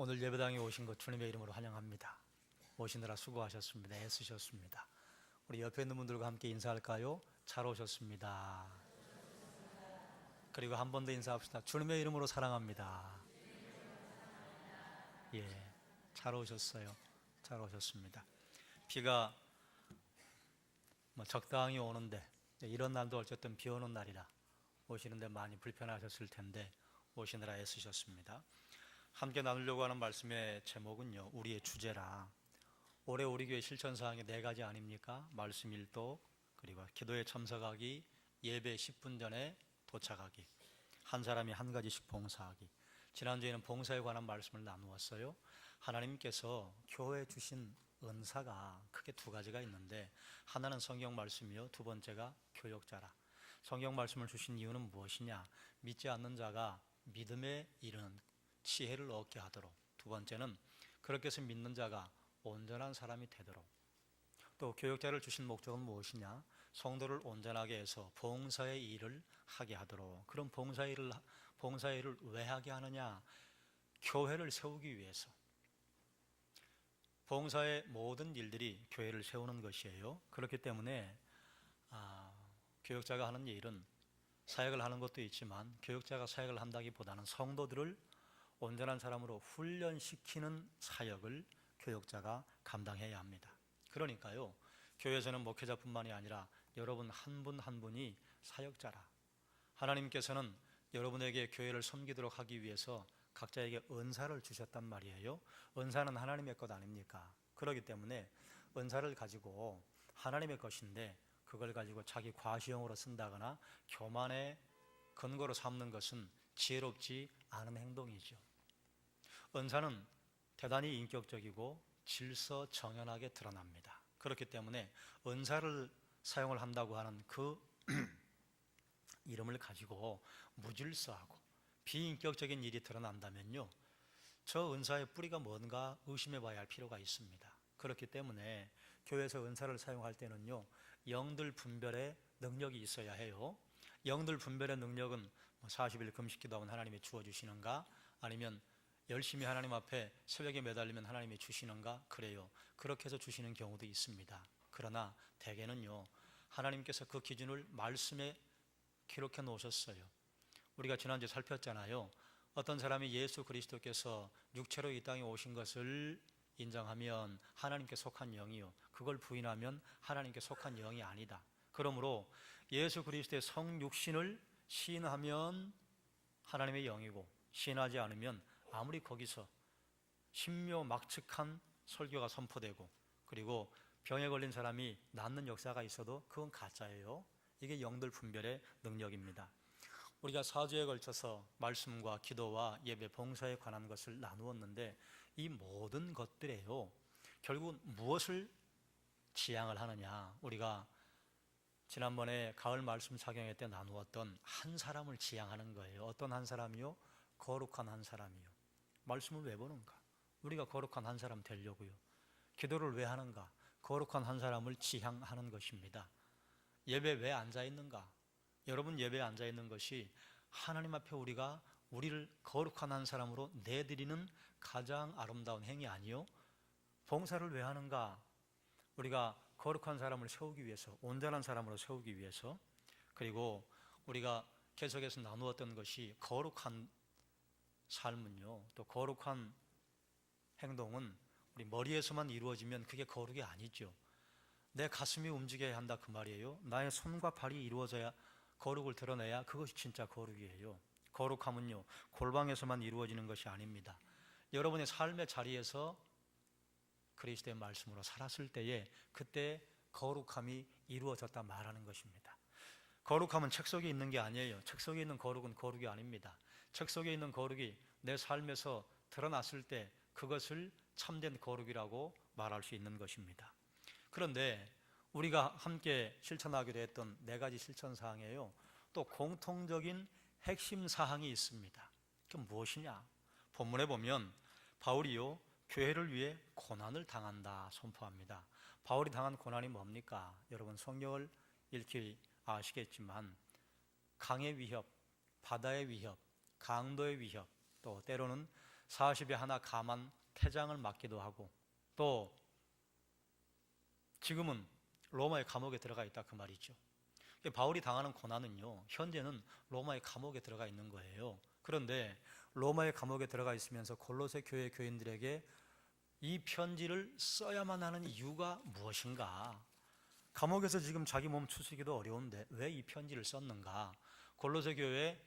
오늘 예배당에 오신 것 주님의 이름으로 환영합니다. 오시느라 수고하셨습니다. 애쓰셨습니다. 우리 옆에 있는 분들과 함께 인사할까요? 잘 오셨습니다. 그리고 한 번 더 인사합시다. 주님의 이름으로 사랑합니다. 예, 잘 오셨어요. 잘 오셨습니다. 비가 적당히 오는데 이런 날도 어쨌든 비 오는 날이라 오시는데 많이 불편하셨을 텐데 오시느라 애쓰셨습니다. 함께 나누려고 하는 말씀의 제목은요, 우리의 주제라. 올해 우리 교회 실천사항이 4가지 아닙니까? 말씀 일독, 그리고 기도에 참석하기, 예배 10분 전에 도착하기, 한 사람이 한 가지씩 봉사하기. 지난주에는 봉사에 관한 말씀을 나누었어요. 하나님께서 교회에 주신 은사가 크게 2가지가 있는데, 하나는 성경 말씀이요, 2번째가 교역자라. 성경 말씀을 주신 이유는 무엇이냐? 믿지 않는 자가 믿음에 이르는 지혜를 얻게 하도록, 2번째는 그렇게 해서 믿는 자가 온전한 사람이 되도록. 또 교역자를 주신 목적은 무엇이냐? 성도를 온전하게 해서 봉사의 일을 하게 하도록. 그런 봉사의 일을 왜 하게 하느냐? 교회를 세우기 위해서. 봉사의 모든 일들이 교회를 세우는 것이에요. 그렇기 때문에 교역자가 하는 일은 사역을 하는 것도 있지만, 교역자가 사역을 한다기보다는 성도들을 온전한 사람으로 훈련시키는 사역을 교역자가 감당해야 합니다. 그러니까요, 교회에서는 목회자뿐만이 아니라 여러분 한 분 한 분이 사역자라. 하나님께서는 여러분에게 교회를 섬기도록 하기 위해서 각자에게 은사를 주셨단 말이에요. 은사는 하나님의 것 아닙니까? 그렇기 때문에 은사를 가지고 하나님의 것인데, 그걸 가지고 자기 과시용으로 쓴다거나 교만의 근거로 삼는 것은 지혜롭지 않은 행동이죠. 은사는 대단히 인격적이고 질서정연하게 드러납니다. 그렇기 때문에 은사를 사용을 한다고 하는 그 이름을 가지고 무질서하고 비인격적인 일이 드러난다면요, 저 은사의 뿌리가 뭔가 의심해 봐야 할 필요가 있습니다. 그렇기 때문에 교회에서 은사를 사용할 때는요, 영들 분별의 능력이 있어야 해요. 영들 분별의 능력은 40일 금식 기도하면 하나님이 주어주시는가? 아니면 열심히 하나님 앞에 새벽에 매달리면 하나님이 주시는가? 그래요. 그렇게 해서 주시는 경우도 있습니다. 그러나 대개는요, 하나님께서 그 기준을 말씀에 기록해 놓으셨어요. 우리가 지난주에 살폈잖아요. 어떤 사람이 예수 그리스도께서 육체로 이 땅에 오신 것을 인정하면 하나님께 속한 영이요, 그걸 부인하면 하나님께 속한 영이 아니다. 그러므로 예수 그리스도의 성육신을 시인하면 하나님의 영이고, 시인하지 않으면 아무리 거기서 신묘막측한 설교가 선포되고, 그리고 병에 걸린 사람이 낫는 역사가 있어도 그건 가짜예요. 이게 영들 분별의 능력입니다. 우리가 4주에 걸쳐서 말씀과 기도와 예배, 봉사에 관한 것을 나누었는데, 이 모든 것들에요, 결국은 무엇을 지향을 하느냐? 우리가 지난번에 가을 말씀 사경회 때 나누었던 한 사람을 지향하는 거예요. 어떤 한 사람이요? 거룩한 한 사람이요. 말씀을 왜 보는가? 우리가 거룩한 한 사람 되려고요. 기도를 왜 하는가? 거룩한 한 사람을 지향하는 것입니다. 예배 왜 앉아 있는가? 여러분, 예배에 앉아 있는 것이 하나님 앞에 우리를 거룩한 한 사람으로 내드리는 가장 아름다운 행위 아니요? 봉사를 왜 하는가? 우리가 거룩한 사람을 세우기 위해서, 온전한 사람으로 세우기 위해서. 그리고 우리가 계속해서 나누었던 것이, 거룩한 삶은요, 또 거룩한 행동은 우리 머리에서만 이루어지면 그게 거룩이 아니죠. 내 가슴이 움직여야 한다, 그 말이에요. 나의 손과 발이 이루어져야, 거룩을 드러내야 그것이 진짜 거룩이에요. 거룩함은요, 골방에서만 이루어지는 것이 아닙니다. 여러분의 삶의 자리에서 그리스도의 말씀으로 살았을 때에, 그때 거룩함이 이루어졌다 말하는 것입니다. 거룩함은 책 속에 있는 게 아니에요. 책 속에 있는 거룩은 거룩이 아닙니다. 책 속에 있는 거룩이 내 삶에서 드러났을 때 그것을 참된 거룩이라고 말할 수 있는 것입니다. 그런데 우리가 함께 실천하기로 했던 4가지 실천사항이에요. 또 공통적인 핵심 사항이 있습니다. 그게 무엇이냐? 본문에 보면 바울이요, 교회를 위해 고난을 당한다 선포합니다. 바울이 당한 고난이 뭡니까? 여러분 성경을 읽기 아시겠지만, 강의 위협, 바다의 위협, 강도의 위협, 또 때로는 40에 하나 감한 태장을 맞기도 하고, 또 지금은 로마의 감옥에 들어가 있다 그 말이죠. 바울이 당하는 고난은요, 현재는 로마의 감옥에 들어가 있는 거예요. 그런데 로마의 감옥에 들어가 있으면서 골로새 교회 교인들에게 이 편지를 써야만 하는 이유가 무엇인가? 감옥에서 지금 자기 몸 추스기도 어려운데 왜 이 편지를 썼는가? 골로새 교회에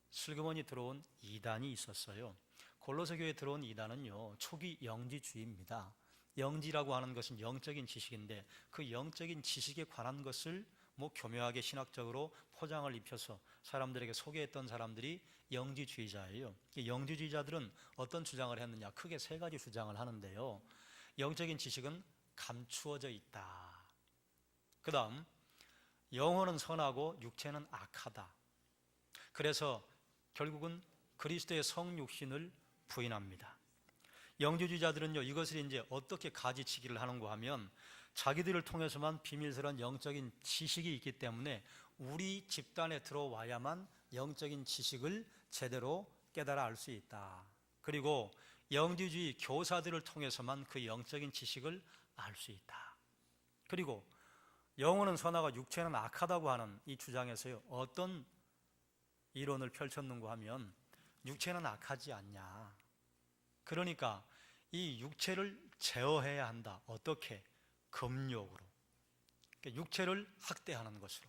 슬그머니 들어온 이단이 있었어요. 골로새 교회에 들어온 이단은요, 초기 영지주의입니다. 영지라고 하는 것은 영적인 지식인데 그 영적인 지식에 관한 것을 교묘하게 신학적으로 포장을 입혀서 사람들에게 소개했던 사람들이 영지주의자예요. 이 영지주의자들은 어떤 주장을 했느냐? 크게 세 가지 주장을 하는데요. 영적인 지식은 감추어져 있다. 그 다음, 영혼은 선하고 육체는 악하다. 그래서 결국은 그리스도의 성육신을 부인합니다. 영지주의자들은요, 이것을 이제 어떻게 가지치기를 하는가 하면 자기들을 통해서만 비밀스러운 영적인 지식이 있기 때문에 우리 집단에 들어와야만 영적인 지식을 제대로 깨달아 알 수 있다. 그리고 영지주의 교사들을 통해서만 그 영적인 지식을 알 수 있다. 그리고 영혼은 선하고 육체는 악하다고 하는 이 주장에서요, 어떤 이론을 펼쳤는가 하면 육체는 악하지 않냐. 그러니까 이 육체를 제어해야 한다. 어떻게? 금욕으로. 육체를 학대하는 것으로.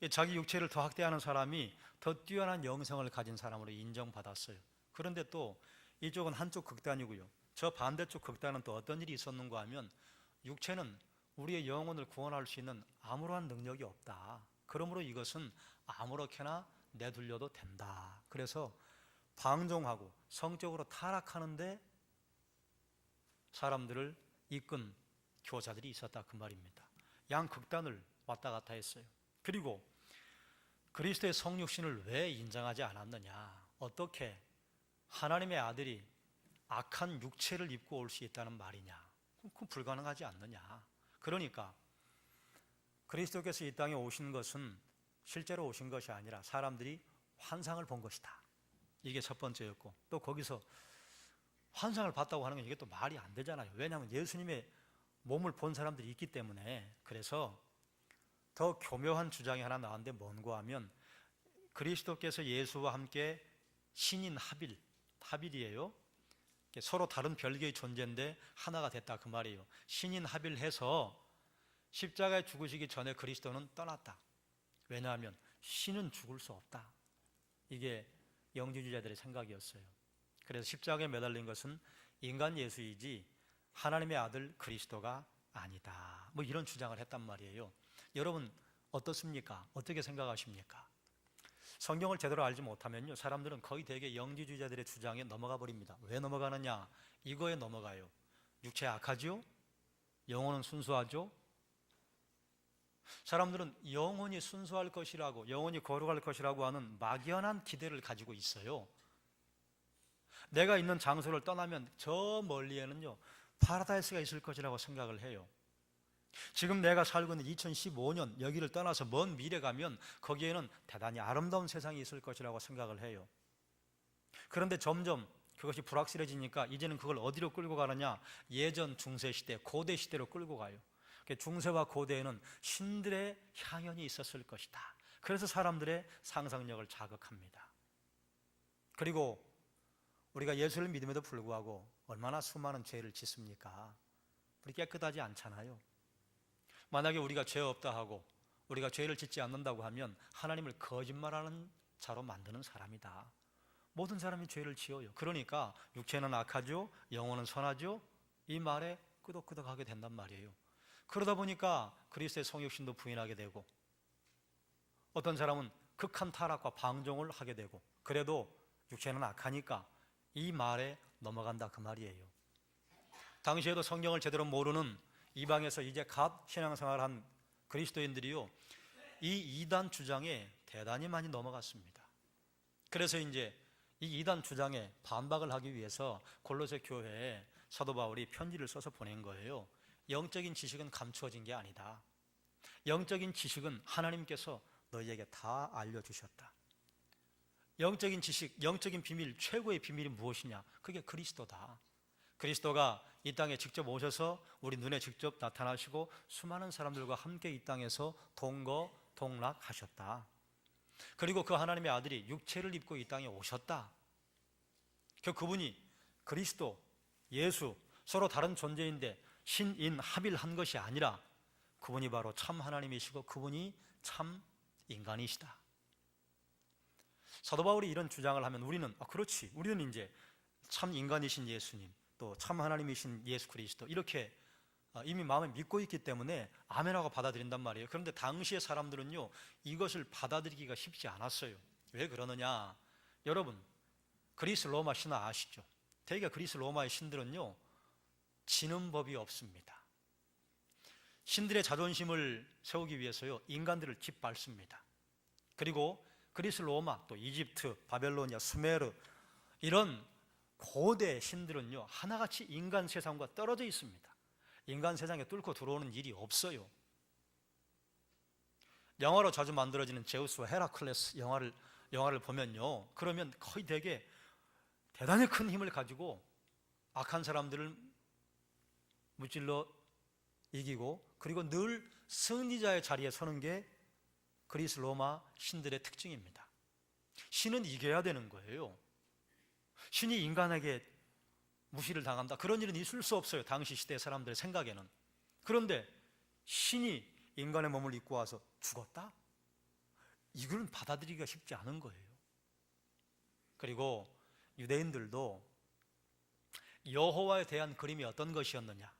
자기 육체를 더 학대하는 사람이 더 뛰어난 영성을 가진 사람으로 인정받았어요. 그런데 또 이쪽은 한쪽 극단이고요. 저 반대쪽 극단은 또 어떤 일이 있었는가 하면 육체는 우리의 영혼을 구원할 수 있는 아무런 능력이 없다. 그러므로 이것은 아무렇게나 내둘려도 된다. 그래서 방종하고 성적으로 타락하는데 사람들을 이끈 교사들이 있었다 그 말입니다. 양 극단을 왔다 갔다 했어요. 그리고 그리스도의 성육신을 왜 인정하지 않았느냐? 어떻게 하나님의 아들이 악한 육체를 입고 올 수 있다는 말이냐? 그건 불가능하지 않느냐? 그러니까 그리스도께서 이 땅에 오신 것은 실제로 오신 것이 아니라 사람들이 환상을 본 것이다. 이게 첫 번째였고, 또 거기서 환상을 봤다고 하는 건 이게 또 말이 안 되잖아요. 왜냐하면 예수님의 몸을 본 사람들이 있기 때문에. 그래서 더 교묘한 주장이 하나 나왔는데 뭔가 하면 그리스도께서 예수와 함께 신인 하빌이에요. 서로 다른 별개의 존재인데 하나가 됐다 그 말이에요. 신인 하빌해서 십자가에 죽으시기 전에 그리스도는 떠났다. 왜냐하면 신은 죽을 수 없다. 이게 영지주의자들의 생각이었어요. 그래서 십자가에 매달린 것은 인간 예수이지 하나님의 아들 그리스도가 아니다. 이런 주장을 했단 말이에요. 여러분 어떻습니까? 어떻게 생각하십니까? 성경을 제대로 알지 못하면요, 사람들은 거의 대개 영지주의자들의 주장에 넘어가 버립니다. 왜 넘어가느냐? 이거에 넘어가요. 육체 악하죠? 영혼은 순수하죠? 사람들은 영혼이 순수할 것이라고, 영혼이 거룩할 것이라고 하는 막연한 기대를 가지고 있어요. 내가 있는 장소를 떠나면 저 멀리에는요, 파라다이스가 있을 것이라고 생각을 해요. 지금 내가 살고 있는 2015년 여기를 떠나서 먼 미래 가면 거기에는 대단히 아름다운 세상이 있을 것이라고 생각을 해요. 그런데 점점 그것이 불확실해지니까 이제는 그걸 어디로 끌고 가느냐? 예전 중세시대, 고대시대로 끌고 가요. 중세와 고대에는 신들의 향연이 있었을 것이다. 그래서 사람들의 상상력을 자극합니다. 그리고 우리가 예수를 믿음에도 불구하고 얼마나 수많은 죄를 짓습니까? 우리 깨끗하지 않잖아요. 만약에 우리가 죄 없다 하고 우리가 죄를 짓지 않는다고 하면 하나님을 거짓말하는 자로 만드는 사람이다. 모든 사람이 죄를 지어요. 그러니까 육체는 악하죠, 영혼은 선하죠, 이 말에 끄덕끄덕하게 된단 말이에요. 그러다 보니까 그리스도의 성육신도 부인하게 되고, 어떤 사람은 극한 타락과 방종을 하게 되고, 그래도 육체는 악하니까 이 말에 넘어간다 그 말이에요. 당시에도 성경을 제대로 모르는 이방에서 이제 갓 신앙생활한 그리스도인들이요, 이 이단 주장에 대단히 많이 넘어갔습니다. 그래서 이제 이 이단 주장에 반박을 하기 위해서 골로새 교회에 사도 바울이 편지를 써서 보낸 거예요. 영적인 지식은 감추어진 게 아니다. 영적인 지식은 하나님께서 너희에게 다 알려주셨다. 영적인 지식, 영적인 비밀, 최고의 비밀이 무엇이냐? 그게 그리스도다. 그리스도가 이 땅에 직접 오셔서 우리 눈에 직접 나타나시고 수많은 사람들과 함께 이 땅에서 동거동락하셨다. 그리고 그 하나님의 아들이 육체를 입고 이 땅에 오셨다. 그분이 그리스도, 예수, 서로 다른 존재인데 신인합일한 것이 아니라 그분이 바로 참 하나님이시고 그분이 참 인간이시다. 사도 바울이 이런 주장을 하면 우리는 그렇지, 우리는 이제 참 인간이신 예수님, 또 참 하나님이신 예수 그리스도 이렇게 이미 마음에 믿고 있기 때문에 아멘하고 받아들인단 말이에요. 그런데 당시의 사람들은요, 이것을 받아들이기가 쉽지 않았어요. 왜 그러느냐? 여러분, 그리스 로마 신화 아시죠? 대개 그리스 로마의 신들은요, 지는 법이 없습니다. 신들의 자존심을 세우기 위해서요, 인간들을 짓밟습니다. 그리고 그리스 로마, 또 이집트, 바벨로니아, 수메르 이런 고대 신들은요, 하나같이 인간 세상과 떨어져 있습니다. 인간 세상에 뚫고 들어오는 일이 없어요. 영화로 자주 만들어지는 제우스와 헤라클레스 영화를 보면요, 그러면 거의 대개 대단히 큰 힘을 가지고 악한 사람들을 무찔러 이기고, 그리고 늘 승리자의 자리에 서는 게 그리스 로마 신들의 특징입니다. 신은 이겨야 되는 거예요. 신이 인간에게 무시를 당한다, 그런 일은 있을 수 없어요, 당시 시대 사람들의 생각에는. 그런데 신이 인간의 몸을 입고 와서 죽었다? 이걸 받아들이기가 쉽지 않은 거예요. 그리고 유대인들도 여호와에 대한 그림이 어떤 것이었느냐,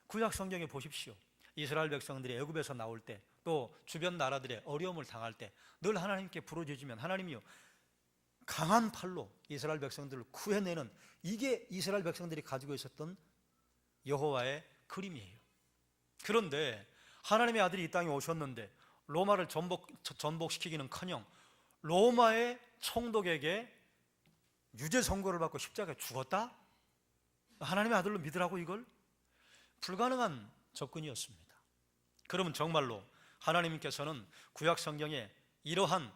구약 성경에 보십시오. 이스라엘 백성들이 애굽에서 나올 때, 또 주변 나라들의 어려움을 당할 때 늘 하나님께 부르짖으면 하나님이요, 강한 팔로 이스라엘 백성들을 구해내는, 이게 이스라엘 백성들이 가지고 있었던 여호와의 그림이에요. 그런데 하나님의 아들이 이 땅에 오셨는데 로마를 전복시키기는커녕 로마의 총독에게 유죄 선고를 받고 십자가에 죽었다? 하나님의 아들로 믿으라고? 이걸? 불가능한 접근이었습니다. 그러면 정말로 하나님께서는 구약 성경에 이러한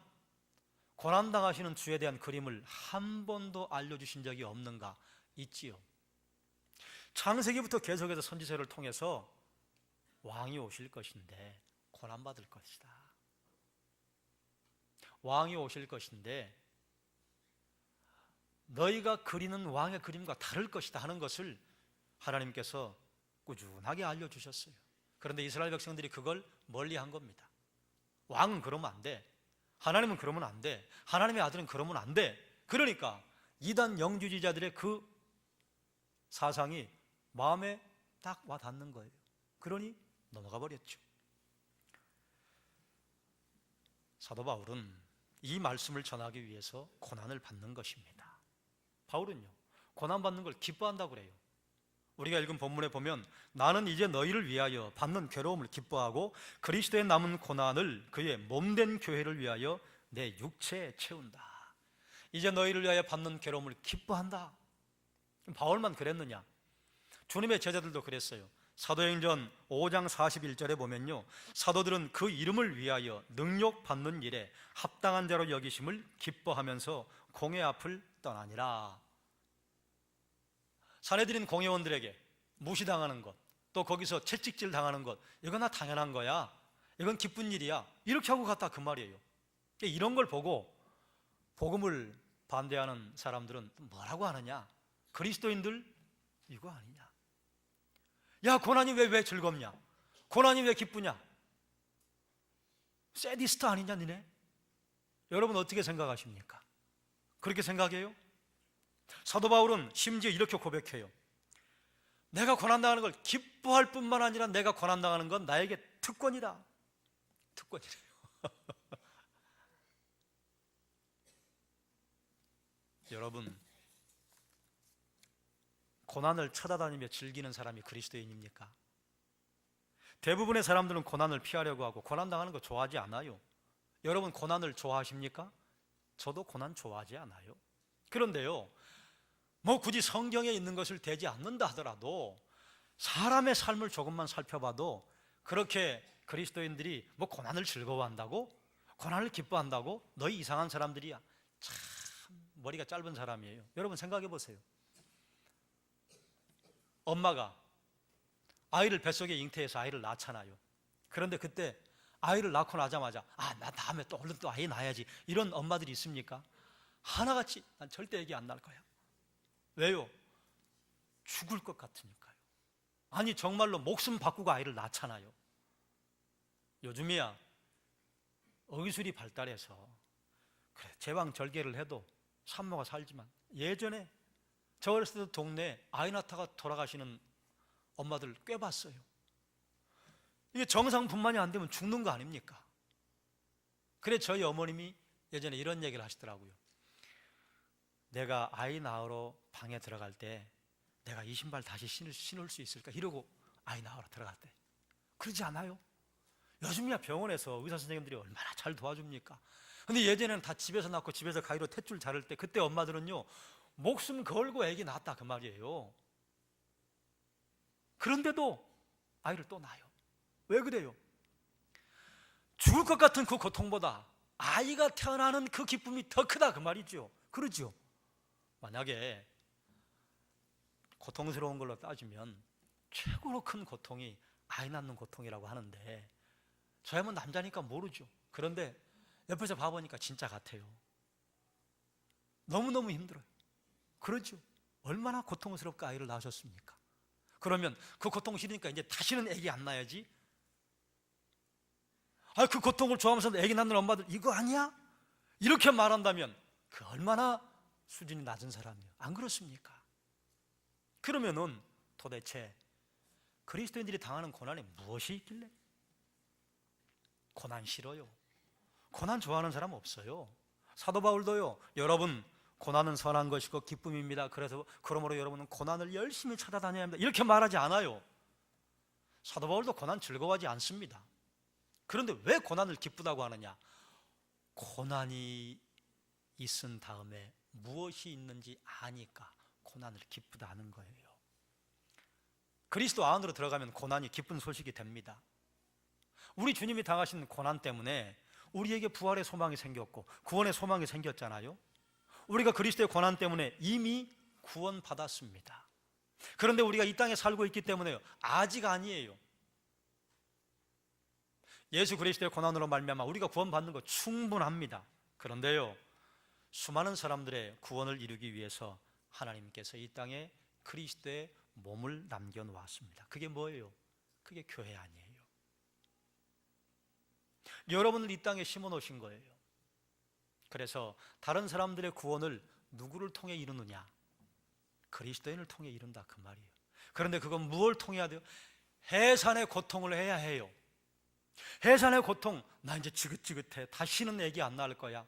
고난당하시는 주에 대한 그림을 한 번도 알려주신 적이 없는가? 있지요. 창세기부터 계속해서 선지서를 통해서 왕이 오실 것인데 고난받을 것이다, 왕이 오실 것인데 너희가 그리는 왕의 그림과 다를 것이다 하는 것을 하나님께서 꾸준하게 알려주셨어요. 그런데 이스라엘 백성들이 그걸 멀리한 겁니다. 왕은 그러면 안 돼, 하나님은 그러면 안 돼, 하나님의 아들은 그러면 안 돼. 그러니까 이단 영주주의자들의 그 사상이 마음에 딱 와 닿는 거예요. 그러니 넘어가 버렸죠. 사도 바울은 이 말씀을 전하기 위해서 고난을 받는 것입니다. 바울은요, 고난받는 걸 기뻐한다고 그래요. 우리가 읽은 본문에 보면 나는 이제 너희를 위하여 받는 괴로움을 기뻐하고 그리스도의 남은 고난을 그의 몸된 교회를 위하여 내 육체에 채운다. 이제 너희를 위하여 받는 괴로움을 기뻐한다. 바울만 그랬느냐? 주님의 제자들도 그랬어요. 사도행전 5장 41절에 보면요, 사도들은 그 이름을 위하여 능력받는 일에 합당한 자로 여기심을 기뻐하면서 공회 앞을 떠나니라. 사내들인 공회원들에게 무시당하는 것, 또 거기서 채찍질 당하는 것, 이건 다 당연한 거야, 이건 기쁜 일이야, 이렇게 하고 갔다 그 말이에요. 이런 걸 보고 복음을 반대하는 사람들은 뭐라고 하느냐? 그리스도인들 이거 아니냐? 야, 고난이 왜 즐겁냐? 고난이 왜 기쁘냐? 새디스트 아니냐 니네? 여러분 어떻게 생각하십니까? 그렇게 생각해요? 사도 바울은 심지어 이렇게 고백해요. 내가 고난당하는 걸 기뻐할 뿐만 아니라 내가 고난당하는 건 나에게 특권이다. 특권이래요. 여러분, 고난을 쳐다다니며 즐기는 사람이 그리스도인입니까? 대부분의 사람들은 고난을 피하려고 하고 고난당하는 거 좋아하지 않아요. 여러분 고난을 좋아하십니까? 저도 고난 좋아하지 않아요. 그런데요, 뭐 굳이 성경에 있는 것을 대지 않는다 하더라도 사람의 삶을 조금만 살펴봐도 그렇게 그리스도인들이 뭐 고난을 즐거워한다고? 고난을 기뻐한다고? 너희 이상한 사람들이야. 참 머리가 짧은 사람이에요. 여러분 생각해 보세요. 엄마가 아이를 뱃속에 잉태해서 아이를 낳잖아요. 그런데 그때 아이를 낳고 나자마자 나 다음에 또 얼른 또 아이 낳아야지, 이런 엄마들이 있습니까? 하나같이 난 절대 애기 안 낳을 거야. 왜요? 죽을 것 같으니까요. 아니 정말로 목숨 바꾸고 아이를 낳잖아요. 요즘이야 의술이 발달해서 그래 제왕절개를 해도 산모가 살지만, 예전에 저 어렸을 때도 동네에 아이 낳다가 돌아가시는 엄마들 꽤 봤어요. 이게 정상분만이 안 되면 죽는 거 아닙니까? 그래 저희 어머님이 예전에 이런 얘기를 하시더라고요. 내가 아이 낳으러 방에 들어갈 때 내가 이 신발 다시 신을 수 있을까 이러고 아이 낳으러 들어갔대. 그러지 않아요? 요즘이야 병원에서 의사 선생님들이 얼마나 잘 도와줍니까? 근데 예전에는 다 집에서 낳고 집에서 가위로 탯줄 자를 때 그때 엄마들은요 목숨 걸고 애기 낳았다 그 말이에요. 그런데도 아이를 또 낳아요. 왜 그래요? 죽을 것 같은 그 고통보다 아이가 태어나는 그 기쁨이 더 크다 그 말이죠. 그러죠? 만약에 고통스러운 걸로 따지면 최고로 큰 고통이 아이 낳는 고통이라고 하는데, 저야 뭐 남자니까 모르죠. 그런데 옆에서 봐보니까 진짜 같아요. 너무너무 힘들어요. 그렇죠? 얼마나 고통스럽게 아이를 낳으셨습니까? 그러면 그 고통 싫으니까 이제 다시는 애기 안 낳아야지. 그 고통을 좋아하면서 애기 낳는 엄마들 이거 아니야? 이렇게 말한다면 그 얼마나 수준이 낮은 사람이에요. 안 그렇습니까? 그러면은 도대체 그리스도인들이 당하는 고난이 무엇이 있길래? 고난 싫어요. 고난 좋아하는 사람 없어요. 사도 바울도요, 여러분 고난은 선한 것이고 기쁨입니다. 그래서 그러므로 여러분은 고난을 열심히 찾아다녀야 합니다, 이렇게 말하지 않아요. 사도 바울도 고난 즐거워하지 않습니다. 그런데 왜 고난을 기쁘다고 하느냐? 고난이 있은 다음에 무엇이 있는지 아니까 고난을 기쁘다 하는 거예요. 그리스도 안으로 들어가면 고난이 기쁜 소식이 됩니다. 우리 주님이 당하신 고난 때문에 우리에게 부활의 소망이 생겼고 구원의 소망이 생겼잖아요. 우리가 그리스도의 고난 때문에 이미 구원받았습니다. 그런데 우리가 이 땅에 살고 있기 때문에요, 아직 아니에요. 예수 그리스도의 고난으로 말미암아 우리가 구원받는 거 충분합니다. 그런데요, 수많은 사람들의 구원을 이루기 위해서 하나님께서 이 땅에 그리스도의 몸을 남겨놓았습니다. 그게 뭐예요? 그게 교회 아니에요. 여러분을 이 땅에 심어놓으신 거예요. 그래서 다른 사람들의 구원을 누구를 통해 이루느냐? 그리스도인을 통해 이룬다 그 말이에요. 그런데 그건 무엇을 통해야 돼요? 해산의 고통을 해야 해요. 해산의 고통, 나 이제 지긋지긋해, 다시는 애기 안 낳을 거야,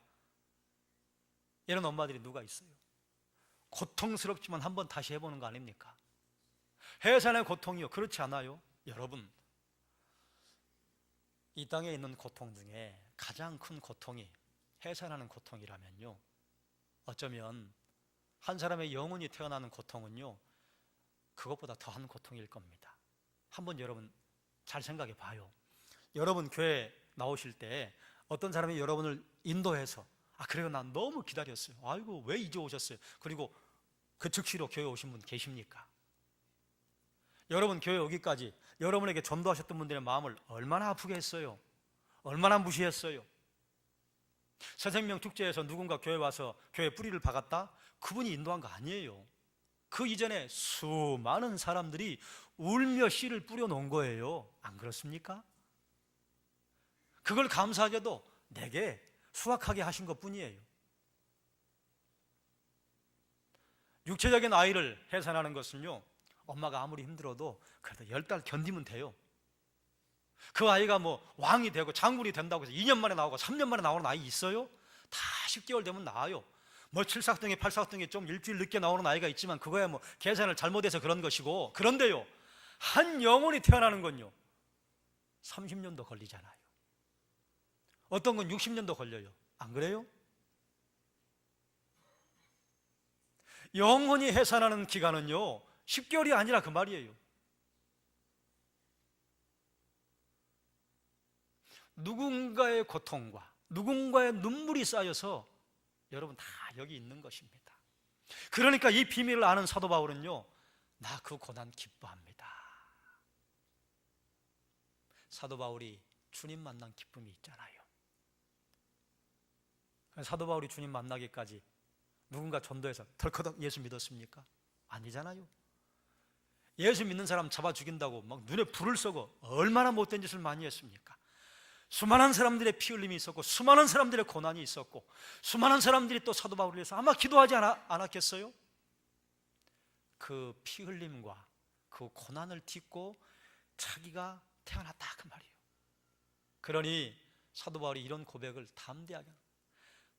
이런 엄마들이 누가 있어요? 고통스럽지만 한번 다시 해보는 거 아닙니까? 해산의 고통이요, 그렇지 않아요? 여러분, 이 땅에 있는 고통 중에 가장 큰 고통이 해산하는 고통이라면요, 어쩌면 한 사람의 영혼이 태어나는 고통은요 그것보다 더한 고통일 겁니다. 한번 여러분 잘 생각해 봐요. 여러분 교회 나오실 때 어떤 사람이 여러분을 인도해서 그래요, 난 너무 기다렸어요, 아이고 왜 이제 오셨어요, 그리고 그 즉시로 교회 오신 분 계십니까? 여러분 교회 오기까지 여러분에게 전도하셨던 분들의 마음을 얼마나 아프게 했어요? 얼마나 무시했어요? 새생명 축제에서 누군가 교회 와서 교회 뿌리를 박았다? 그분이 인도한 거 아니에요. 그 이전에 수많은 사람들이 울며 씨를 뿌려놓은 거예요. 안 그렇습니까? 그걸 감사하게도 내게 수확하게 하신 것뿐이에요. 육체적인 아이를 해산하는 것은요, 엄마가 아무리 힘들어도 그래도 10달 견디면 돼요. 그 아이가 뭐 왕이 되고 장군이 된다고 해서 2년 만에 나오고 3년 만에 나오는 아이 있어요? 다 10개월 되면 나와요. 뭐 7삭등이 8삭등이 좀 일주일 늦게 나오는 아이가 있지만 그거야 뭐 계산을 잘못해서 그런 것이고, 그런데요, 한 영혼이 태어나는 건요 30년도 걸리잖아요. 어떤 건 60년도 걸려요. 안 그래요? 영혼이 해산하는 기간은요 10개월이 아니라 그 말이에요. 누군가의 고통과 누군가의 눈물이 쌓여서 여러분 다 여기 있는 것입니다. 그러니까 이 비밀을 아는 사도 바울은요, 나 그 고난 기뻐합니다. 사도 바울이 주님 만난 기쁨이 있잖아요. 사도 바울이 주님 만나기까지 누군가 전도해서 덜커덕 예수 믿었습니까? 아니잖아요. 예수 믿는 사람 잡아 죽인다고 막 눈에 불을 쏘고 얼마나 못된 짓을 많이 했습니까? 수많은 사람들의 피 흘림이 있었고, 수많은 사람들의 고난이 있었고, 수많은 사람들이 또 사도 바울을 위해서 아마 기도하지 않았겠어요? 그 피 흘림과 그 고난을 딛고 자기가 태어났다 그 말이에요. 그러니 사도 바울이 이런 고백을 담대하게,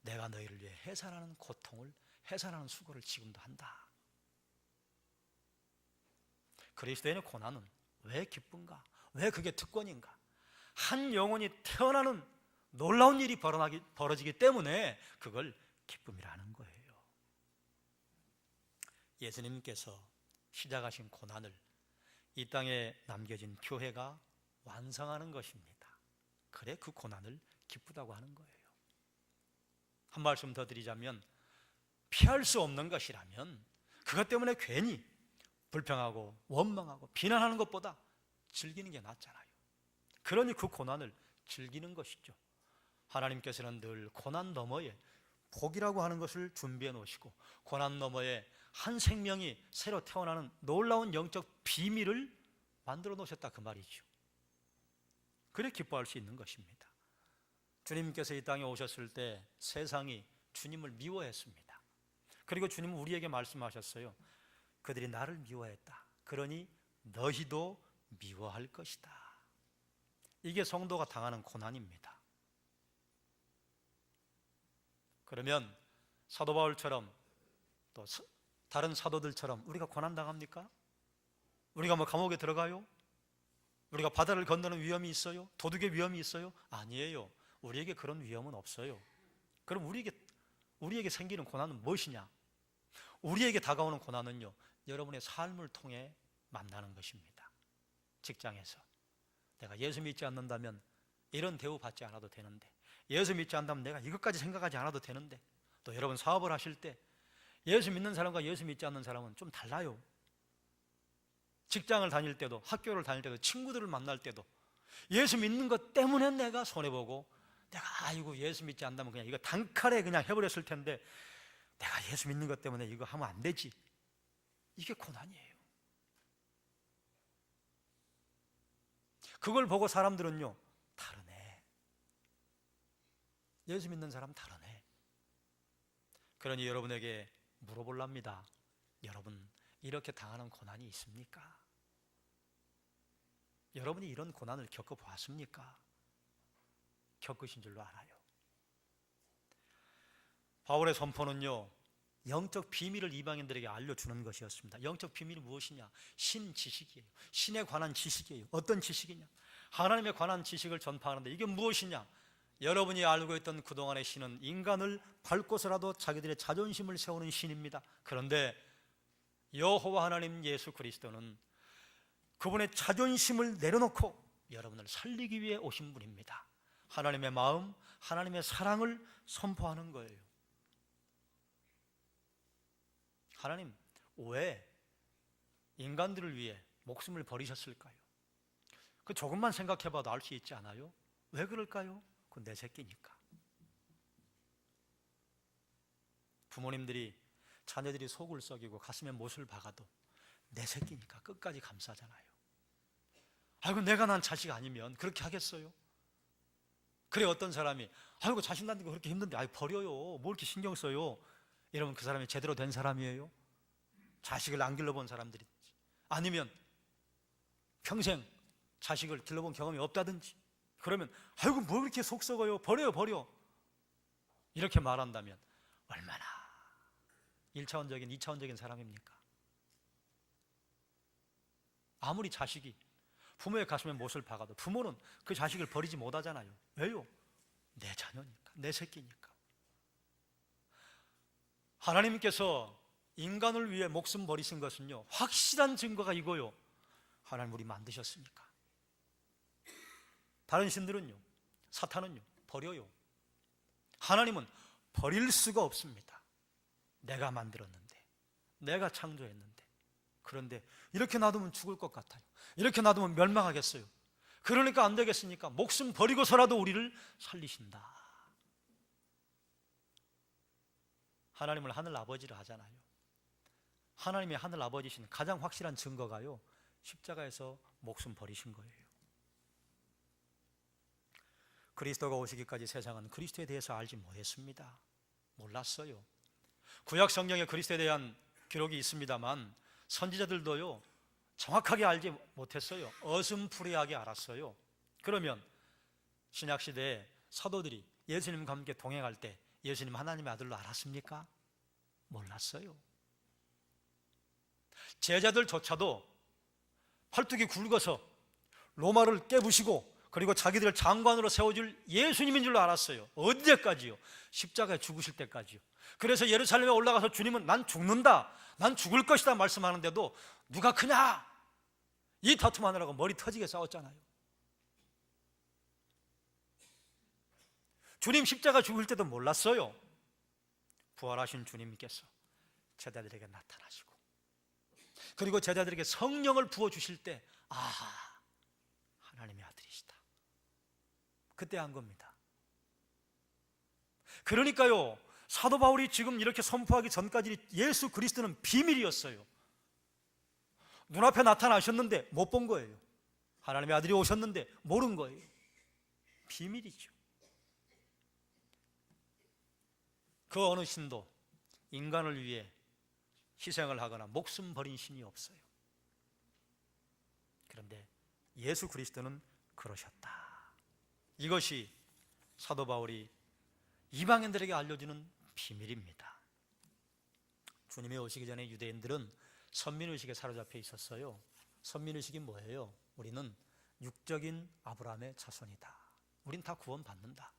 내가 너희를 위해 해산하는 고통을, 해산하는 수고를 지금도 한다. 그리스도인의 고난은 왜 기쁜가? 왜 그게 특권인가? 한 영혼이 태어나는 놀라운 일이 벌어지기 때문에 그걸 기쁨이라는 거예요. 예수님께서 시작하신 고난을 이 땅에 남겨진 교회가 완성하는 것입니다. 그래 그 고난을 기쁘다고 하는 거예요. 한 말씀 더 드리자면, 피할 수 없는 것이라면 그것 때문에 괜히 불평하고 원망하고 비난하는 것보다 즐기는 게 낫잖아요. 그러니 그 고난을 즐기는 것이죠. 하나님께서는 늘 고난 너머에 복이라고 하는 것을 준비해 놓으시고, 고난 너머에 한 생명이 새로 태어나는 놀라운 영적 비밀을 만들어 놓으셨다 그 말이죠. 그래 기뻐할 수 있는 것입니다. 주님께서 이 땅에 오셨을 때 세상이 주님을 미워했습니다. 그리고 주님은 우리에게 말씀하셨어요. 그들이 나를 미워했다. 그러니 너희도 미워할 것이다. 이게 성도가 당하는 고난입니다. 그러면 사도 바울처럼 또 다른 사도들처럼 우리가 고난 당합니까? 우리가 뭐 감옥에 들어가요? 우리가 바다를 건너는 위험이 있어요? 도둑의 위험이 있어요? 아니에요. 우리에게 그런 위험은 없어요. 그럼 우리에게 생기는 고난은 무엇이냐? 우리에게 다가오는 고난은요, 여러분의 삶을 통해 만나는 것입니다. 직장에서 내가 예수 믿지 않는다면 이런 대우 받지 않아도 되는데, 예수 믿지 않다면 내가 이것까지 생각하지 않아도 되는데, 또 여러분 사업을 하실 때 예수 믿는 사람과 예수 믿지 않는 사람은 좀 달라요. 직장을 다닐 때도, 학교를 다닐 때도, 친구들을 만날 때도 예수 믿는 것 때문에 내가 손해보고, 내가 아이고 예수 믿지 않다면 그냥 이거 단칼에 그냥 해버렸을 텐데 내가 예수 믿는 것 때문에 이거 하면 안 되지, 이게 고난이에요. 그걸 보고 사람들은요, 다르네, 예수 믿는 사람 다르네. 그러니 여러분에게 물어볼랍니다. 여러분 이렇게 당하는 고난이 있습니까? 여러분이 이런 고난을 겪어보았습니까? 겪으신 줄로 알아요. 바울의 선포는요, 영적 비밀을 이방인들에게 알려주는 것이었습니다. 영적 비밀이 무엇이냐? 신지식이에요. 신에 관한 지식이에요. 어떤 지식이냐? 하나님에 관한 지식을 전파하는데 이게 무엇이냐? 여러분이 알고 있던 그동안의 신은 인간을 밟고서라도 자기들의 자존심을 세우는 신입니다. 그런데 여호와 하나님 예수 그리스도는 그분의 자존심을 내려놓고 여러분을 살리기 위해 오신 분입니다. 하나님의 마음, 하나님의 사랑을 선포하는 거예요. 하나님 왜 인간들을 위해 목숨을 버리셨을까요? 그 조금만 생각해봐도 알 수 있지 않아요? 왜 그럴까요? 그건 내 새끼니까. 부모님들이 자녀들이 속을 썩이고 가슴에 못을 박아도 내 새끼니까 끝까지 감싸잖아요. 아이고 내가 난 자식 아니면 그렇게 하겠어요? 그래 어떤 사람이 아이고 자식 낳는 거 그렇게 힘든데 아이 버려요, 뭘 이렇게 신경 써요? 이러면 그 사람이 제대로 된 사람이에요? 자식을 안 길러본 사람들이든지, 아니면 평생 자식을 길러본 경험이 없다든지, 그러면 아이고 뭘 이렇게 속 썩어요, 버려요 버려, 이렇게 말한다면 얼마나 1차원적인 2차원적인 사람입니까? 아무리 자식이 부모의 가슴에 못을 박아도 부모는 그 자식을 버리지 못하잖아요. 왜요? 내 자녀니까, 내 새끼니까. 하나님께서 인간을 위해 목숨 버리신 것은요, 확실한 증거가 이거요, 하나님 우리 만드셨으니까. 다른 신들은요, 사탄은요 버려요. 하나님은 버릴 수가 없습니다. 내가 만들었는데, 내가 창조했는데. 그런데 이렇게 놔두면 죽을 것 같아요. 이렇게 놔두면 멸망하겠어요. 그러니까 안 되겠으니까 목숨 버리고서라도 우리를 살리신다. 하나님을 하늘 아버지를 하잖아요. 하나님의 하늘 아버지신 가장 확실한 증거가요, 십자가에서 목숨 버리신 거예요. 그리스도가 오시기까지 세상은 그리스도에 대해서 알지 못했습니다. 몰랐어요. 구약 성경에 그리스도에 대한 기록이 있습니다만 선지자들도요 정확하게 알지 못했어요. 어슴푸레하게 알았어요. 그러면 신약시대에 사도들이 예수님과 함께 동행할 때 예수님 하나님의 아들로 알았습니까? 몰랐어요. 제자들조차도 팔뚝이 굵어서 로마를 깨부시고 그리고 자기들을 장관으로 세워줄 예수님인 줄로 알았어요. 언제까지요? 십자가에 죽으실 때까지요. 그래서 예루살렘에 올라가서 주님은 난 죽는다, 난 죽을 것이다 말씀하는데도 누가 크냐? 이 다툼하느라고 머리 터지게 싸웠잖아요. 주님 십자가 죽을 때도 몰랐어요. 부활하신 주님께서 제자들에게 나타나시고 그리고 제자들에게 성령을 부어주실 때 하나님의 아들이시다. 그때 한 겁니다. 그러니까요 사도 바울이 지금 이렇게 선포하기 전까지 예수 그리스도는 비밀이었어요. 눈앞에 나타나셨는데 못 본 거예요. 하나님의 아들이 오셨는데 모른 거예요. 비밀이죠. 그 어느 신도 인간을 위해 희생을 하거나 목숨 버린 신이 없어요. 그런데 예수 그리스도는 그러셨다. 이것이 사도 바울이 이방인들에게 알려주는 비밀입니다. 주님이 오시기 전에 유대인들은 선민의식에 사로잡혀 있었어요. 선민의식이 뭐예요? 우리는 육적인 아브라함의 자손이다. 우린 다 구원받는다.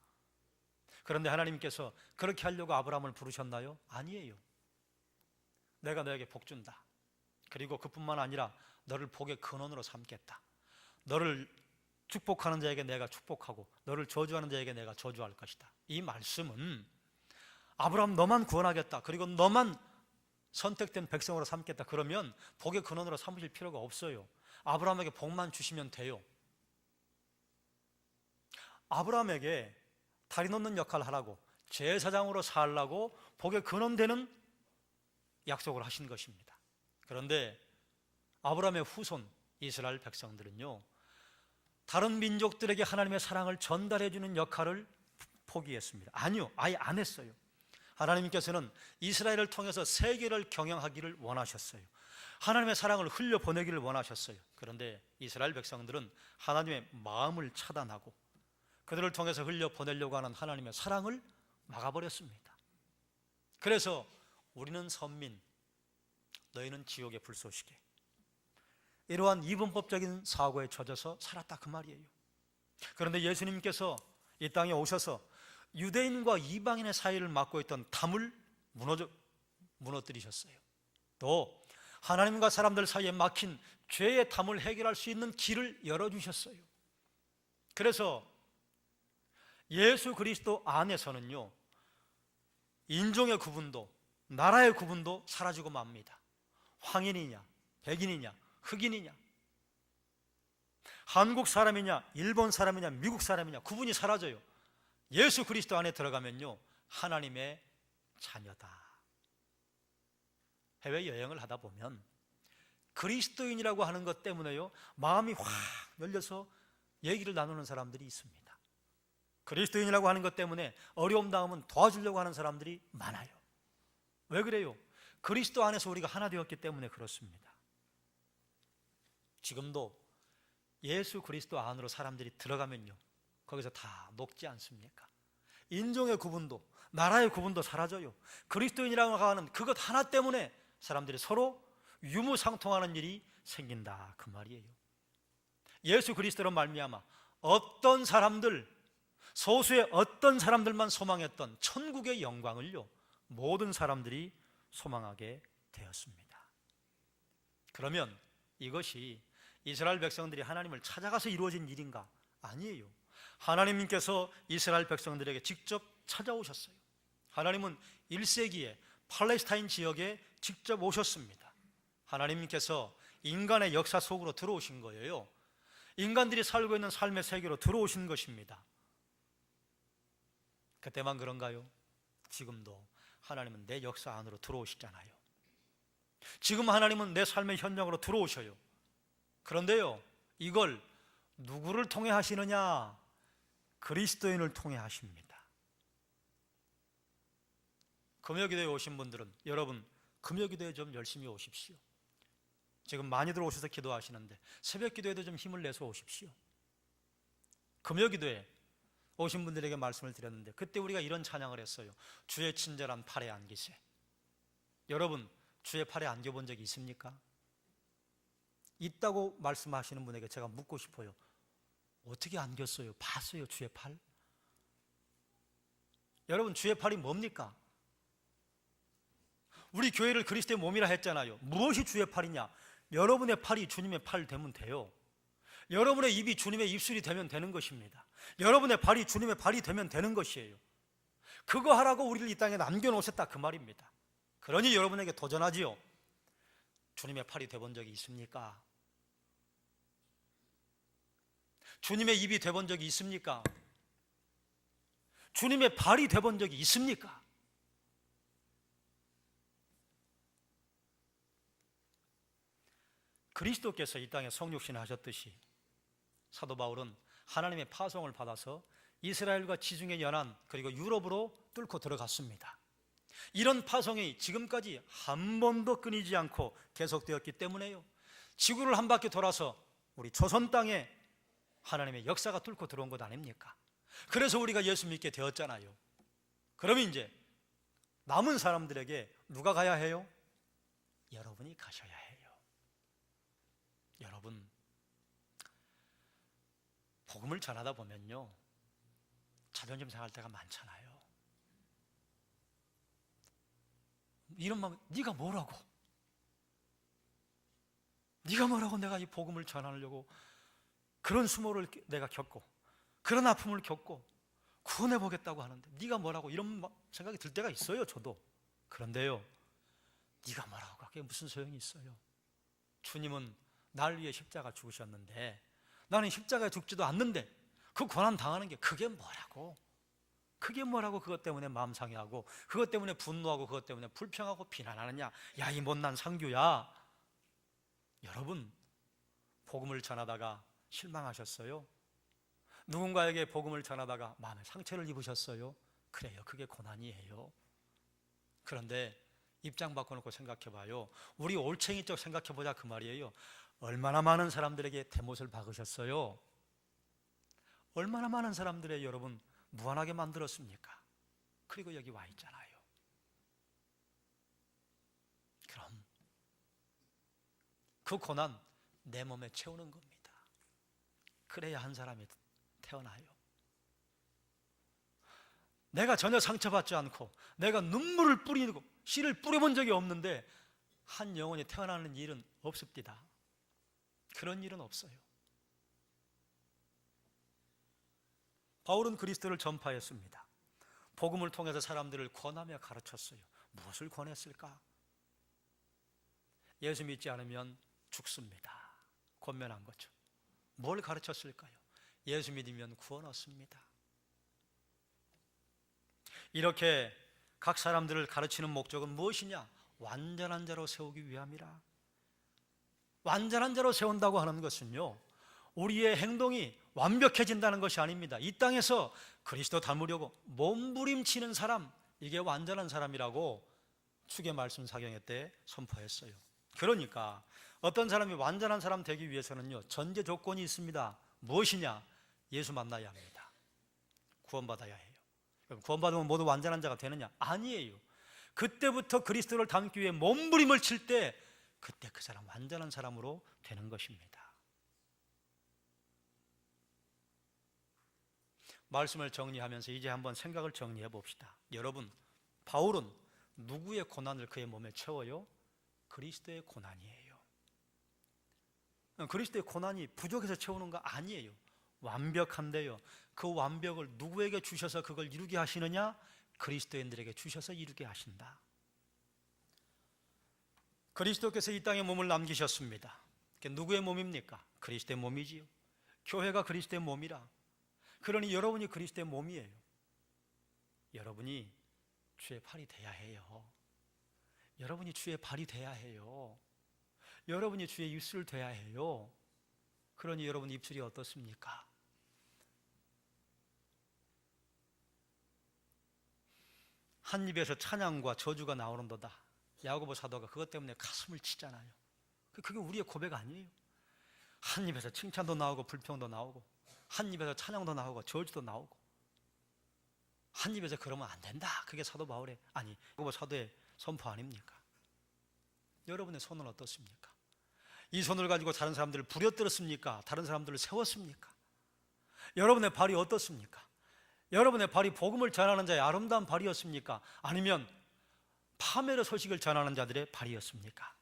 그런데 하나님께서 그렇게 하려고 아브라함을 부르셨나요? 아니에요. 내가 너에게 복 준다. 그리고 그뿐만 아니라 너를 복의 근원으로 삼겠다. 너를 축복하는 자에게 내가 축복하고 너를 저주하는 자에게 내가 저주할 것이다. 이 말씀은 아브라함 너만 구원하겠다. 그리고 너만 선택된 백성으로 삼겠다. 그러면 복의 근원으로 삼으실 필요가 없어요. 아브라함에게 복만 주시면 돼요. 아브라함에게 다리 놓는 역할을 하라고, 제사장으로 살라고 복의 근원 되는 약속을 하신 것입니다. 그런데 아브라함의 후손 이스라엘 백성들은요 다른 민족들에게 하나님의 사랑을 전달해 주는 역할을 포기했습니다. 아니요, 아예 안 했어요. 하나님께서는 이스라엘을 통해서 세계를 경영하기를 원하셨어요. 하나님의 사랑을 흘려보내기를 원하셨어요. 그런데 이스라엘 백성들은 하나님의 마음을 차단하고 그들을 통해서 흘려보내려고 하는 하나님의 사랑을 막아버렸습니다. 그래서 우리는 선민, 너희는 지옥의 불쏘시개, 이러한 이분법적인 사고에 젖어서 살았다 그 말이에요. 그런데 예수님께서 이 땅에 오셔서 유대인과 이방인의 사이를 막고 있던 담을 무너뜨리셨어요. 또 하나님과 사람들 사이에 막힌 죄의 담을 해결할 수 있는 길을 열어주셨어요. 그래서 예수 그리스도 안에서는요 인종의 구분도 나라의 구분도 사라지고 맙니다. 황인이냐 백인이냐 흑인이냐 한국 사람이냐 일본 사람이냐 미국 사람이냐 구분이 사라져요. 예수 그리스도 안에 들어가면요 하나님의 자녀다. 해외여행을 하다 보면 그리스도인이라고 하는 것 때문에요 마음이 확 열려서 얘기를 나누는 사람들이 있습니다. 그리스도인이라고 하는 것 때문에 어려움 당하면 도와주려고 하는 사람들이 많아요. 왜 그래요? 그리스도 안에서 우리가 하나 되었기 때문에 그렇습니다. 지금도 예수 그리스도 안으로 사람들이 들어가면요 거기서 다 녹지 않습니까? 인종의 구분도 나라의 구분도 사라져요. 그리스도인이라고 하는 그것 하나 때문에 사람들이 서로 유무상통하는 일이 생긴다 그 말이에요. 예수 그리스도로 말미암아 어떤 사람들, 소수의 어떤 사람들만 소망했던 천국의 영광을요 모든 사람들이 소망하게 되었습니다. 그러면 이것이 이스라엘 백성들이 하나님을 찾아가서 이루어진 일인가? 아니에요. 하나님께서 이스라엘 백성들에게 직접 찾아오셨어요. 하나님은 1세기에 팔레스타인 지역에 직접 오셨습니다. 하나님께서 인간의 역사 속으로 들어오신 거예요. 인간들이 살고 있는 삶의 세계로 들어오신 것입니다. 그때만 그런가요? 지금도 하나님은 내 역사 안으로 들어오시잖아요. 지금 하나님은 내 삶의 현장으로 들어오셔요. 그런데요, 이걸 누구를 통해 하시느냐? 그리스도인을 통해 하십니다. 금요기도에 오신 분들은 여러분 금요기도에 좀 열심히 오십시오. 지금 많이들 오셔서 기도하시는데 새벽 기도에도 좀 힘을 내서 오십시오. 금요기도에 오신 분들에게 말씀을 드렸는데 그때 우리가 이런 찬양을 했어요. 주의 친절한 팔에 안기세. 여러분 주의 팔에 안겨본 적이 있습니까? 있다고 말씀하시는 분에게 제가 묻고 싶어요. 어떻게 안겼어요? 봤어요? 주의 팔? 여러분 주의 팔이 뭡니까? 우리 교회를 그리스도의 몸이라 했잖아요. 무엇이 주의 팔이냐? 여러분의 팔이 주님의 팔 되면 돼요. 여러분의 입이 주님의 입술이 되면 되는 것입니다. 여러분의 발이 주님의 발이 되면 되는 것이에요. 그거 하라고 우리를 이 땅에 남겨놓으셨다 그 말입니다. 그러니 여러분에게 도전하지요. 주님의 팔이 되본 적이 있습니까? 주님의 입이 되본 적이 있습니까? 주님의 발이 되본 적이 있습니까? 그리스도께서 이 땅에 성육신 하셨듯이 사도 바울은 하나님의 파송을 받아서 이스라엘과 지중해 연안 그리고 유럽으로 뚫고 들어갔습니다. 이런 파송이 지금까지 한 번도 끊이지 않고 계속되었기 때문에요. 지구를 한 바퀴 돌아서 우리 조선 땅에 하나님의 역사가 뚫고 들어온 것 아닙니까? 그래서 우리가 예수 믿게 되었잖아요. 그러면 이제 남은 사람들에게 누가 가야 해요? 여러분이 가셔야 해요. 여러분 복음을 전하다 보면요 자존심 상할 때가 많잖아요. 이런 마음, 네가 뭐라고 내가 이 복음을 전하려고 그런 수모를 내가 겪고 그런 아픔을 겪고 구원해 보겠다고 하는데 네가 뭐라고 이런 생각이 들 때가 있어요. 저도. 그런데요 네가 뭐라고 그게 무슨 소용이 있어요. 주님은 날 위해 십자가 죽으셨는데 나는 십자가에 죽지도 않는데 그 고난 당하는 게 그게 뭐라고 그것 때문에 마음 상해하고 그것 때문에 분노하고 그것 때문에 불평하고 비난하느냐. 야, 이 못난 상교야. 여러분 복음을 전하다가 실망하셨어요? 누군가에게 복음을 전하다가 마음에 상처를 입으셨어요? 그래요, 그게 고난이에요. 그런데 입장 바꿔놓고 생각해봐요. 우리 올챙이 쪽 생각해보자 그 말이에요. 얼마나 많은 사람들에게 대못을 박으셨어요? 얼마나 많은 사람들의 여러분 무한하게 만들었습니까? 그리고 여기 와 있잖아요. 그럼 그 고난 내 몸에 채우는 겁니다. 그래야 한 사람이 태어나요. 내가 전혀 상처받지 않고 내가 눈물을 뿌리고 씨를 뿌려본 적이 없는데 한 영혼이 태어나는 일은 없습니다. 그런 일은 없어요. 바울은 그리스도를 전파했습니다. 복음을 통해서 사람들을 권하며 가르쳤어요. 무엇을 권했을까? 예수 믿지 않으면 죽습니다. 권면한 거죠. 뭘 가르쳤을까요? 예수 믿으면 구원 얻습니다. 이렇게 각 사람들을 가르치는 목적은 무엇이냐? 완전한 자로 세우기 위함이라. 완전한 자로 세운다고 하는 것은요 우리의 행동이 완벽해진다는 것이 아닙니다. 이 땅에서 그리스도 닮으려고 몸부림치는 사람, 이게 완전한 사람이라고 축의 말씀 사경회 때 선포했어요. 그러니까 어떤 사람이 완전한 사람 되기 위해서는요 전제 조건이 있습니다. 무엇이냐? 예수 만나야 합니다. 구원받아야 해요. 구원받으면 모두 완전한 자가 되느냐? 아니에요. 그때부터 그리스도를 닮기 위해 몸부림을 칠 때 그때 그 사람 완전한 사람으로 되는 것입니다. 말씀을 정리하면서 이제 한번 생각을 정리해 봅시다. 여러분, 바울은 누구의 고난을 그의 몸에 채워요? 그리스도의 고난이에요. 그리스도의 고난이 부족해서 채우는 거 아니에요. 완벽한데요 그 완벽을 누구에게 주셔서 그걸 이루게 하시느냐? 그리스도인들에게 주셔서 이루게 하신다. 그리스도께서 이 땅에 몸을 남기셨습니다. 누구의 몸입니까? 그리스도의 몸이지요. 교회가 그리스도의 몸이라. 그러니 여러분이 그리스도의 몸이에요. 여러분이 주의 팔이 돼야 해요. 여러분이 주의 발이 돼야 해요. 여러분이 주의 입술 돼야 해요. 그러니 여러분 입술이 어떻습니까? 한 입에서 찬양과 저주가 나오는도다. 야고보 사도가 그것 때문에 가슴을 치잖아요. 그게 우리의 고백 아니에요. 한 입에서 칭찬도 나오고 불평도 나오고, 한 입에서 찬양도 나오고 저주도 나오고, 한 입에서 그러면 안 된다. 그게 사도 바울의, 아니 야고보 사도의 선포 아닙니까? 여러분의 손은 어떻습니까? 이 손을 가지고 다른 사람들을 부려뜨렸습니까? 다른 사람들을 세웠습니까? 여러분의 발이 어떻습니까? 여러분의 발이 복음을 전하는 자의 아름다운 발이었습니까? 아니면 파멸의 소식을 전하는 자들의 발이었습니까?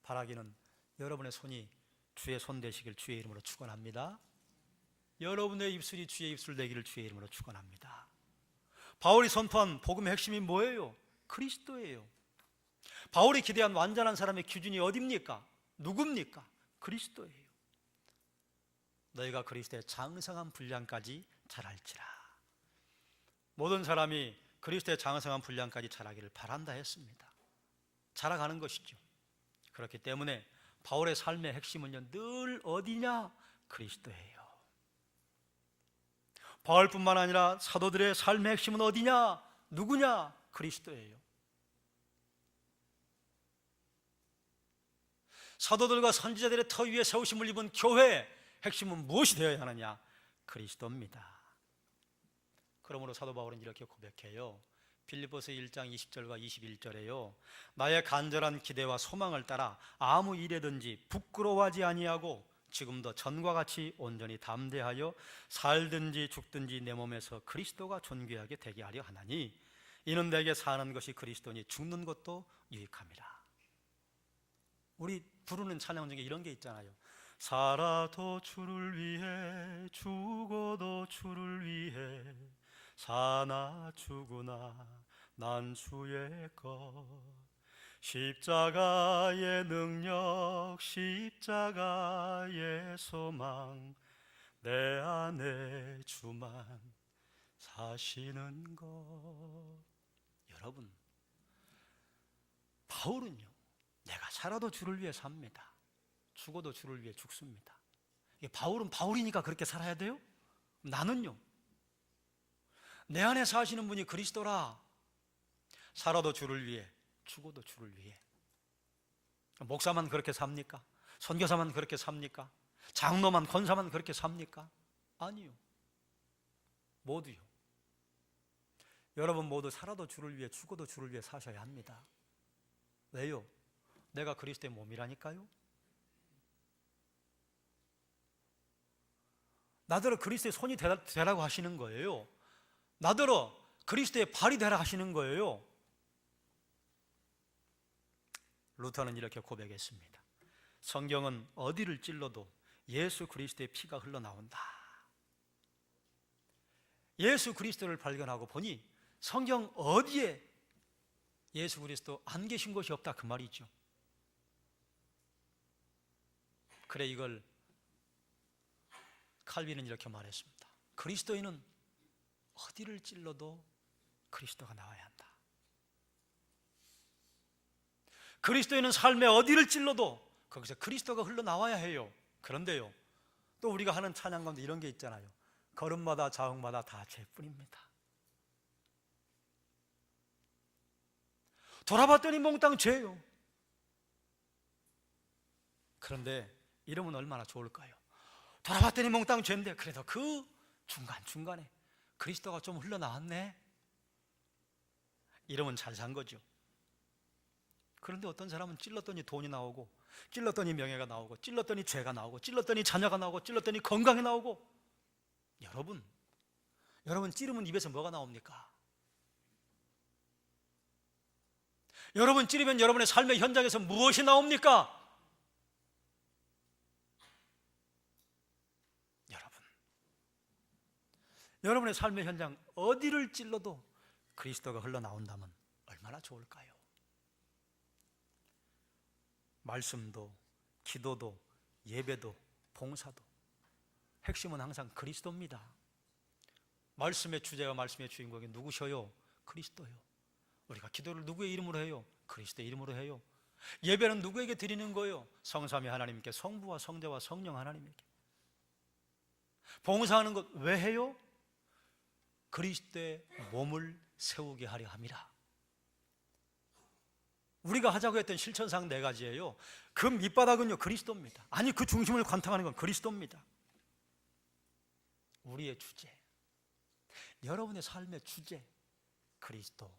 바라기는 여러분의 손이 주의 손 되시길 주의 이름으로 축원합니다. 여러분의 입술이 주의 입술 되기를 주의 이름으로 축원합니다. 바울이 선포한 복음의 핵심이 뭐예요? 그리스도예요. 바울이 기대한 완전한 사람의 기준이 어디입니까? 누굽니까? 그리스도예요. 너희가 그리스도의 장성한 분량까지 자랄지라. 모든 사람이 그리스도의 장성한 분량까지 자라기를 바란다 했습니다. 자라가는 것이죠. 그렇기 때문에 바울의 삶의 핵심은요, 늘 어디냐? 그리스도예요. 바울뿐만 아니라 사도들의 삶의 핵심은 어디냐? 누구냐? 그리스도예요. 사도들과 선지자들의 터 위에 세우심을 입은 교회의 핵심은 무엇이 되어야 하느냐? 그리스도입니다. 그러므로 사도 바울은 이렇게 고백해요. 빌립보서 1장 20절과 21절에요. 나의 간절한 기대와 소망을 따라 아무 일에든지 부끄러워하지 아니하고 지금도 전과 같이 온전히 담대하여 살든지 죽든지 내 몸에서 그리스도가 존귀하게 되게 하려 하나니 이는 내게 사는 것이 그리스도니 죽는 것도 유익함이라. 우리 부르는 찬양 중에 이런 게 있잖아요. 살아도 주를 위해 죽어도 주를 위해 사나 죽으나 난 주의 것 십자가의 능력 십자가의 소망 내 안에 주만 사시는 것. 여러분, 바울은요, 내가 살아도 주를 위해 삽니다. 죽어도 주를 위해 죽습니다. 바울은 바울이니까 그렇게 살아야 돼요? 나는요, 내 안에 사시는 분이 그리스도라. 살아도 주를 위해 죽어도 주를 위해. 목사만 그렇게 삽니까? 선교사만 그렇게 삽니까? 장로만 권사만 그렇게 삽니까? 아니요. 모두요. 여러분 모두 살아도 주를 위해 죽어도 주를 위해 사셔야 합니다. 왜요? 내가 그리스도의 몸이라니까요. 나더러 그리스도의 손이 되라고 하시는 거예요. 나더러 그리스도의 발이 되라 하시는 거예요. 루터는 이렇게 고백했습니다. 성경은 어디를 찔러도 예수 그리스도의 피가 흘러나온다. 예수 그리스도를 발견하고 보니 성경 어디에 예수 그리스도 안 계신 곳이 없다, 그 말이죠. 그래, 이걸 칼빈은 이렇게 말했습니다. 그리스도인은 어디를 찔러도 그리스도가 나와야 한다. 그리스도인은 삶의 어디를 찔러도 거기서 그리스도가 흘러나와야 해요. 그런데요, 또 우리가 하는 찬양 가운데 이런 게 있잖아요. 걸음마다 자흥마다 다 죄뿐입니다. 돌아봤더니 몽땅 죄요. 그런데 이러면 얼마나 좋을까요? 돌아봤더니 몽땅 죄인데 그래도 그 중간중간에 그리스도가 좀 흘러나왔네, 이러면 잘 산 거죠. 그런데 어떤 사람은 찔렀더니 돈이 나오고, 찔렀더니 명예가 나오고, 찔렀더니 죄가 나오고, 찔렀더니 자녀가 나오고, 찔렀더니 건강이 나오고. 여러분 찌르면 입에서 뭐가 나옵니까? 여러분 찌르면 여러분의 삶의 현장에서 무엇이 나옵니까? 여러분의 삶의 현장 어디를 찔러도 그리스도가 흘러나온다면 얼마나 좋을까요? 말씀도, 기도도, 예배도, 봉사도 핵심은 항상 그리스도입니다. 말씀의 주제와 말씀의 주인공이 누구셔요? 그리스도요. 우리가 기도를 누구의 이름으로 해요? 그리스도의 이름으로 해요. 예배는 누구에게 드리는 거예요? 성삼위 하나님께, 성부와 성자와 성령 하나님에게. 봉사하는 것 왜 해요? 그리스도의 몸을 세우게 하려 함이라. 우리가 하자고 했던 실천사항 4가지예요. 그 밑바닥은요 그리스도입니다. 아니 그 중심을 관통하는 건 그리스도입니다. 우리의 주제, 여러분의 삶의 주제, 그리스도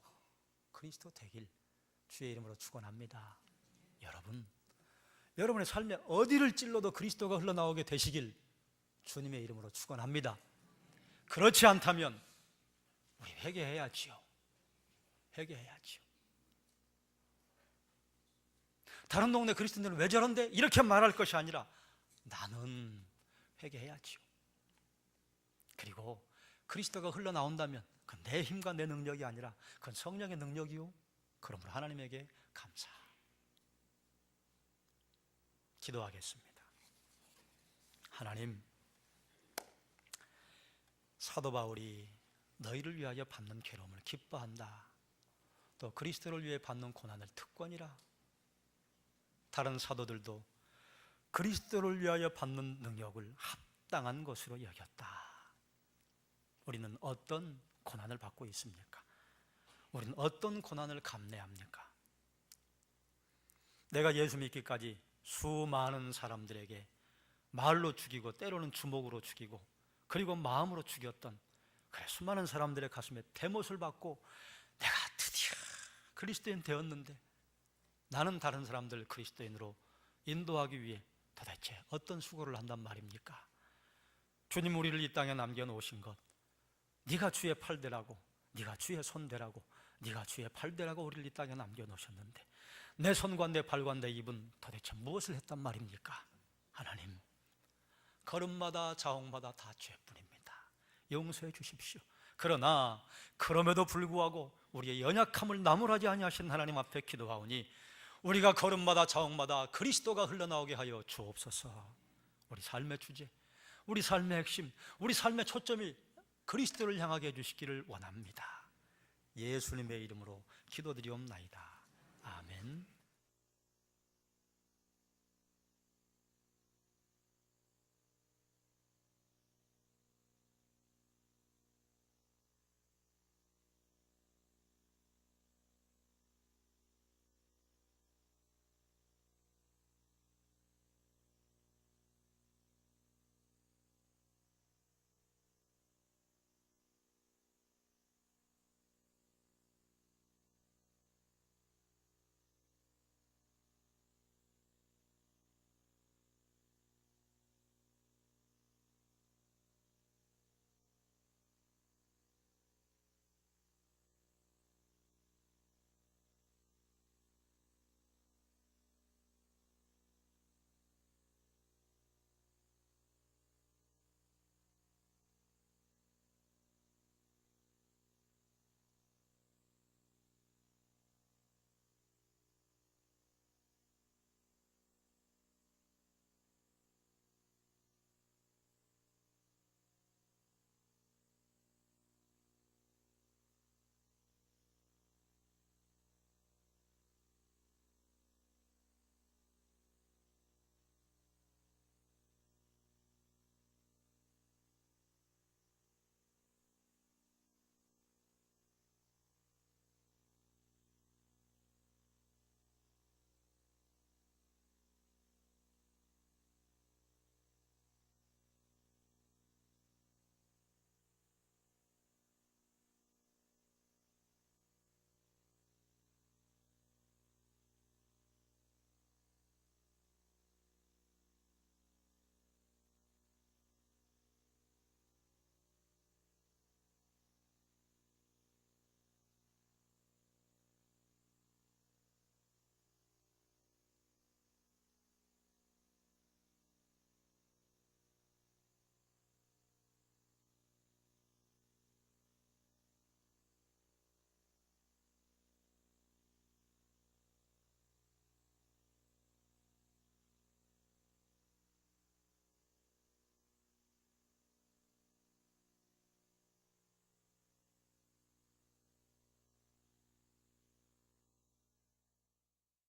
되길 주의 이름으로 축원합니다. 여러분의 삶에 어디를 찔러도 그리스도가 흘러나오게 되시길 주님의 이름으로 축원합니다. 그렇지 않다면 우리 회개해야지요. 다른 동네 그리스도인들은 왜 저런데? 이렇게 말할 것이 아니라 나는 회개해야지요. 그리고 그리스도가 흘러나온다면 그건 내 힘과 내 능력이 아니라 그건 성령의 능력이요. 그러므로 하나님에게 감사. 기도하겠습니다. 하나님, 사도 바울이 너희를 위하여 받는 괴로움을 기뻐한다. 또 그리스도를 위해 받는 고난을 특권이라. 다른 사도들도 그리스도를 위하여 받는 능력을 합당한 것으로 여겼다. 우리는 어떤 고난을 받고 있습니까? 우리는 어떤 고난을 감내합니까? 내가 예수 믿기까지 수많은 사람들에게 말로 죽이고 때로는 주먹으로 죽이고 그리고 마음으로 죽였던 그래 수많은 사람들의 가슴에 대못을 받고 내가 드디어 그리스도인 되었는데 나는 다른 사람들 그리스도인으로 인도하기 위해 도대체 어떤 수고를 한단 말입니까? 주님 우리를 이 땅에 남겨놓으신 것, 네가 주의 팔대라고, 네가 주의 손대라고, 네가 주의 팔대라고 우리를 이 땅에 남겨놓으셨는데 내 손과 내 발과 내 입은 도대체 무엇을 했단 말입니까? 하나님, 걸음마다 자옥마다 다 죄뿐입니다. 용서해 주십시오. 그러나 그럼에도 불구하고 우리의 연약함을 나무라지 아니하신 하나님 앞에 기도하오니 우리가 걸음마다 자옥마다 그리스도가 흘러나오게 하여 주옵소서. 우리 삶의 주제, 우리 삶의 핵심, 우리 삶의 초점이 그리스도를 향하게 해주시기를 원합니다. 예수님의 이름으로 기도드리옵나이다. 아멘.